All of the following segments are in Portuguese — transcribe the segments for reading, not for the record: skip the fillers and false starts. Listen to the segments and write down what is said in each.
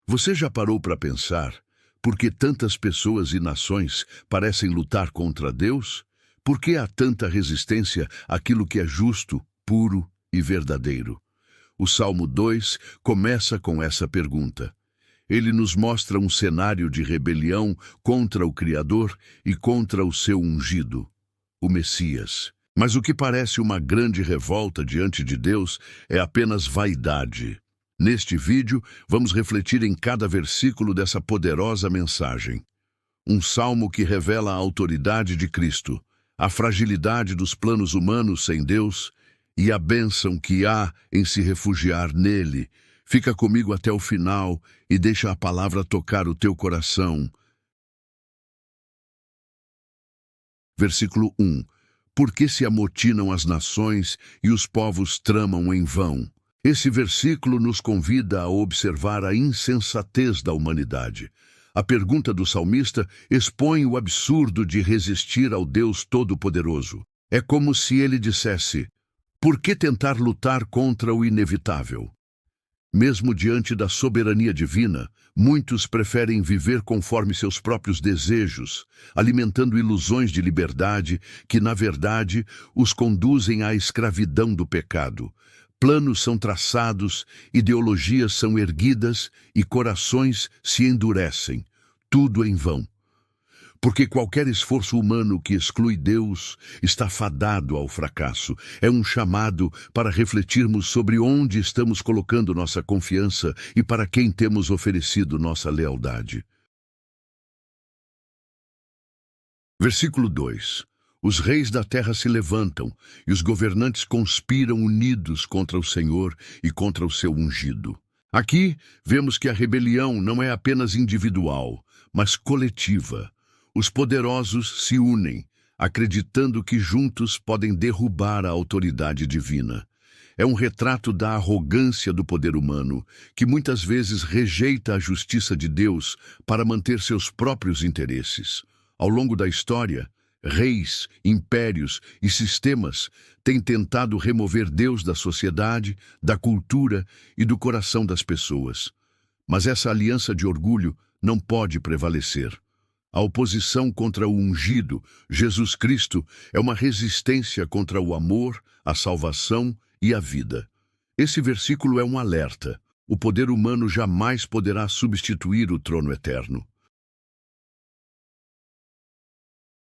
Você já parou para pensar por que tantas pessoas e nações parecem lutar contra Deus? Por que há tanta resistência àquilo que é justo, puro e verdadeiro? O Salmo 2 começa com essa pergunta. Ele nos mostra um cenário de rebelião contra o Criador e contra o seu ungido, o Messias. Mas o que parece uma grande revolta diante de Deus é apenas vaidade. Neste vídeo, vamos refletir em cada versículo dessa poderosa mensagem. Um salmo que revela a autoridade de Cristo, a fragilidade dos planos humanos sem Deus e a bênção que há em se refugiar nele. Fica comigo até o final e deixa a palavra tocar o teu coração. Versículo 1. Por que se amotinam as nações e os povos tramam em vão? Esse versículo nos convida a observar a insensatez da humanidade. A pergunta do salmista expõe o absurdo de resistir ao Deus Todo-Poderoso. É como se ele dissesse: por que tentar lutar contra o inevitável? Mesmo diante da soberania divina, muitos preferem viver conforme seus próprios desejos, alimentando ilusões de liberdade que, na verdade, os conduzem à escravidão do pecado. Planos são traçados, ideologias são erguidas e corações se endurecem. Tudo em vão. Porque qualquer esforço humano que exclui Deus está fadado ao fracasso. É um chamado para refletirmos sobre onde estamos colocando nossa confiança e para quem temos oferecido nossa lealdade. Versículo 2. Os reis da terra se levantam e os governantes conspiram unidos contra o Senhor e contra o seu ungido. Aqui vemos que a rebelião não é apenas individual, mas coletiva. Os poderosos se unem, acreditando que juntos podem derrubar a autoridade divina. É um retrato da arrogância do poder humano, que muitas vezes rejeita a justiça de Deus para manter seus próprios interesses. Ao longo da história, reis, impérios e sistemas têm tentado remover Deus da sociedade, da cultura e do coração das pessoas. Mas essa aliança de orgulho não pode prevalecer. A oposição contra o ungido, Jesus Cristo, é uma resistência contra o amor, a salvação e a vida. Esse versículo é um alerta. O poder humano jamais poderá substituir o trono eterno.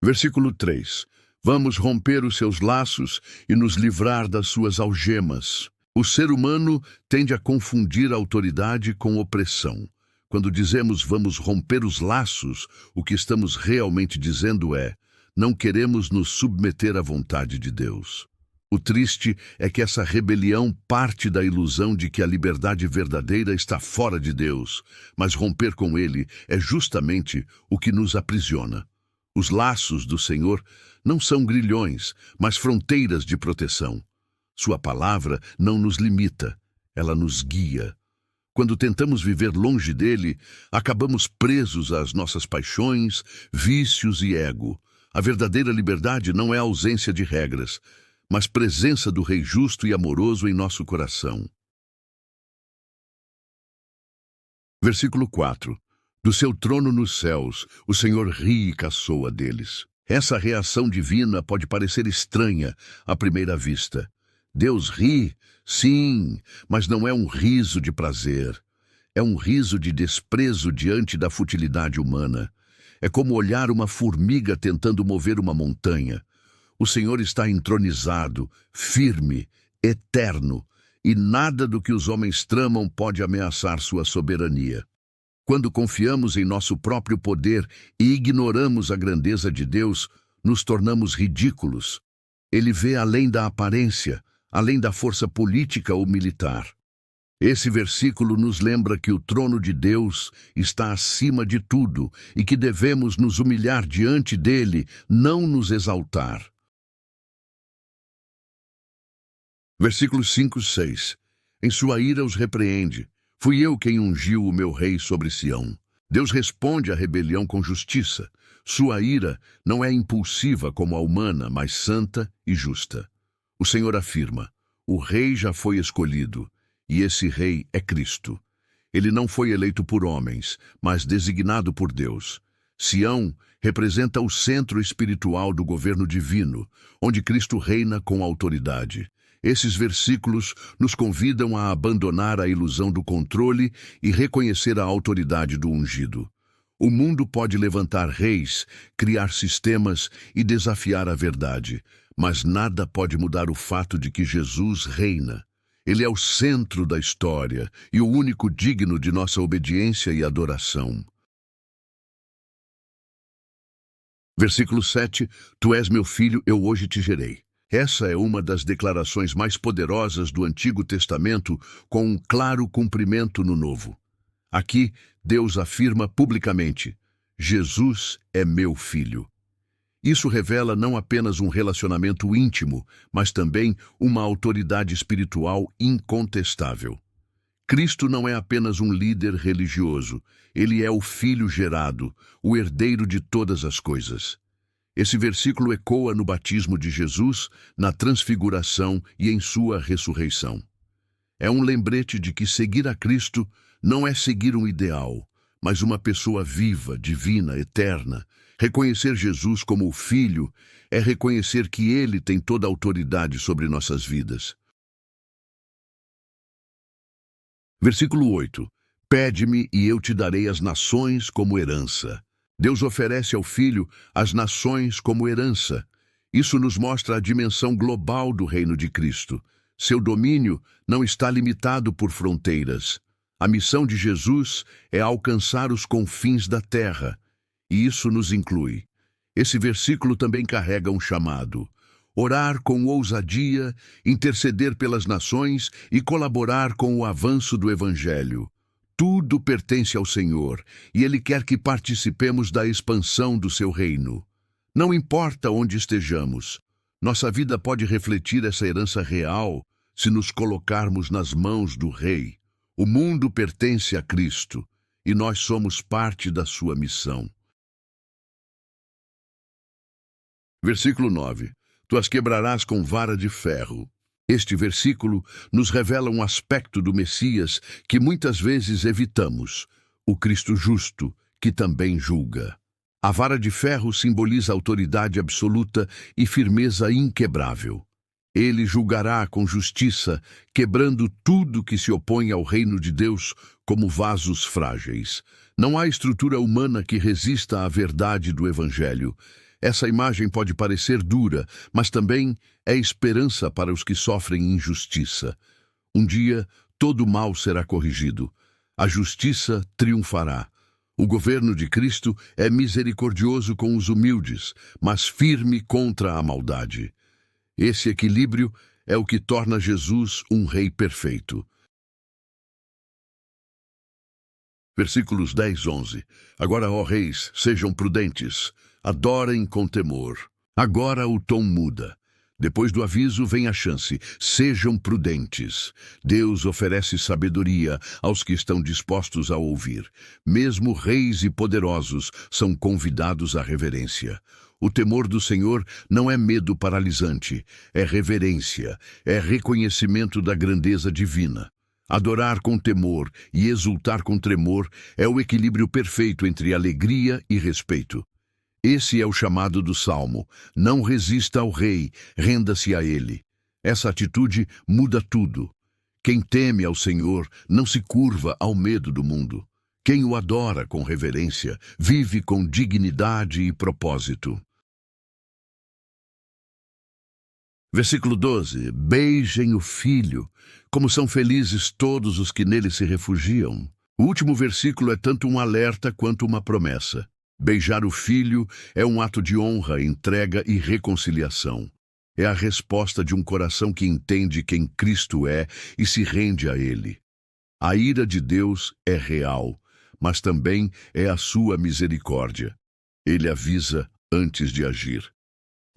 Versículo 3. Vamos romper os seus laços e nos livrar das suas algemas. O ser humano tende a confundir a autoridade com opressão. Quando dizemos vamos romper os laços, o que estamos realmente dizendo é: não queremos nos submeter à vontade de Deus. O triste é que essa rebelião parte da ilusão de que a liberdade verdadeira está fora de Deus, mas romper com Ele é justamente o que nos aprisiona. Os laços do Senhor não são grilhões, mas fronteiras de proteção. Sua palavra não nos limita, ela nos guia. Quando tentamos viver longe dele, acabamos presos às nossas paixões, vícios e ego. A verdadeira liberdade não é a ausência de regras, mas presença do Rei justo e amoroso em nosso coração. Versículo 4. Do seu trono nos céus, o Senhor ri e caçoa deles. Essa reação divina pode parecer estranha à primeira vista. Deus ri, sim, mas não é um riso de prazer. É um riso de desprezo diante da futilidade humana. É como olhar uma formiga tentando mover uma montanha. O Senhor está entronizado, firme, eterno, e nada do que os homens tramam pode ameaçar sua soberania. Quando confiamos em nosso próprio poder e ignoramos a grandeza de Deus, nos tornamos ridículos. Ele vê além da aparência, além da força política ou militar. Esse versículo nos lembra que o trono de Deus está acima de tudo e que devemos nos humilhar diante dele, não nos exaltar. Versículos 5 e 6. Em sua ira os repreende. Fui eu quem ungiu o meu rei sobre Sião. Deus responde à rebelião com justiça. Sua ira não é impulsiva como a humana, mas santa e justa. O Senhor afirma: o rei já foi escolhido, e esse rei é Cristo. Ele não foi eleito por homens, mas designado por Deus. Sião representa o centro espiritual do governo divino, onde Cristo reina com autoridade. Esses versículos nos convidam a abandonar a ilusão do controle e reconhecer a autoridade do ungido. O mundo pode levantar reis, criar sistemas e desafiar a verdade, mas nada pode mudar o fato de que Jesus reina. Ele é o centro da história e o único digno de nossa obediência e adoração. Versículo 7, Tu és meu filho, eu hoje te gerei. Essa é uma das declarações mais poderosas do Antigo Testamento, com um claro cumprimento no Novo. Aqui, Deus afirma publicamente, Jesus é meu filho. Isso revela não apenas um relacionamento íntimo, mas também uma autoridade espiritual incontestável. Cristo não é apenas um líder religioso, ele é o Filho gerado, o herdeiro de todas as coisas. Esse versículo ecoa no batismo de Jesus, na transfiguração e em sua ressurreição. É um lembrete de que seguir a Cristo não é seguir um ideal, mas uma pessoa viva, divina, eterna. Reconhecer Jesus como o Filho é reconhecer que Ele tem toda a autoridade sobre nossas vidas. Versículo 8. Pede-me e eu te darei as nações como herança. Deus oferece ao Filho as nações como herança. Isso nos mostra a dimensão global do reino de Cristo. Seu domínio não está limitado por fronteiras. A missão de Jesus é alcançar os confins da terra, e isso nos inclui. Esse versículo também carrega um chamado: orar com ousadia, interceder pelas nações e colaborar com o avanço do Evangelho. Tudo pertence ao Senhor, e Ele quer que participemos da expansão do seu reino. Não importa onde estejamos, nossa vida pode refletir essa herança real se nos colocarmos nas mãos do Rei. O mundo pertence a Cristo, e nós somos parte da sua missão. Versículo 9. Tu as quebrarás com vara de ferro. Este versículo nos revela um aspecto do Messias que muitas vezes evitamos: o Cristo justo, que também julga. A vara de ferro simboliza autoridade absoluta e firmeza inquebrável. Ele julgará com justiça, quebrando tudo que se opõe ao reino de Deus como vasos frágeis. Não há estrutura humana que resista à verdade do Evangelho. Essa imagem pode parecer dura, mas também é esperança para os que sofrem injustiça. Um dia, todo mal será corrigido. A justiça triunfará. O governo de Cristo é misericordioso com os humildes, mas firme contra a maldade. Esse equilíbrio é o que torna Jesus um rei perfeito. Versículos 10, 11. Agora, ó reis, sejam prudentes. Adorem com temor. Agora o tom muda. Depois do aviso vem a chance. Sejam prudentes. Deus oferece sabedoria aos que estão dispostos a ouvir. Mesmo reis e poderosos são convidados à reverência. O temor do Senhor não é medo paralisante, é reverência, é reconhecimento da grandeza divina. Adorar com temor e exultar com tremor é o equilíbrio perfeito entre alegria e respeito. Esse é o chamado do Salmo. Não resista ao rei, renda-se a ele. Essa atitude muda tudo. Quem teme ao Senhor não se curva ao medo do mundo. Quem o adora com reverência vive com dignidade e propósito. Versículo 12. Beijem o Filho, como são felizes todos os que nele se refugiam. O último versículo é tanto um alerta quanto uma promessa. Beijar o Filho é um ato de honra, entrega e reconciliação. É a resposta de um coração que entende quem Cristo é e se rende a Ele. A ira de Deus é real, mas também é a sua misericórdia. Ele avisa antes de agir.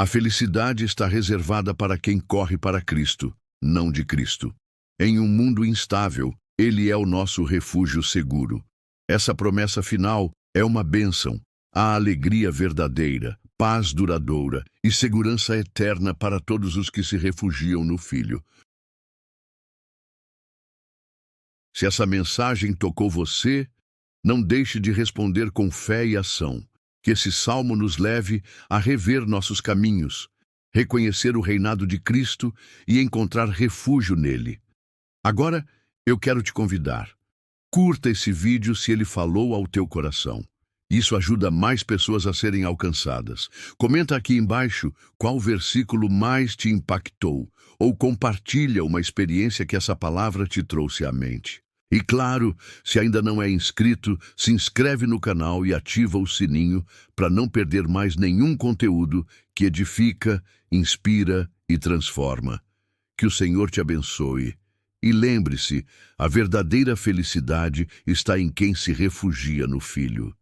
A felicidade está reservada para quem corre para Cristo, não de Cristo. Em um mundo instável, Ele é o nosso refúgio seguro. Essa promessa final é uma bênção. Há alegria verdadeira, paz duradoura e segurança eterna para todos os que se refugiam no Filho. Se essa mensagem tocou você, não deixe de responder com fé e ação. Que esse salmo nos leve a rever nossos caminhos, reconhecer o reinado de Cristo e encontrar refúgio nele. Agora, eu quero te convidar. Curta esse vídeo se ele falou ao teu coração. Isso ajuda mais pessoas a serem alcançadas. Comenta aqui embaixo qual versículo mais te impactou, ou compartilha uma experiência que essa palavra te trouxe à mente. E claro, se ainda não é inscrito, se inscreve no canal e ativa o sininho para não perder mais nenhum conteúdo que edifica, inspira e transforma. Que o Senhor te abençoe. E lembre-se, a verdadeira felicidade está em quem se refugia no Filho.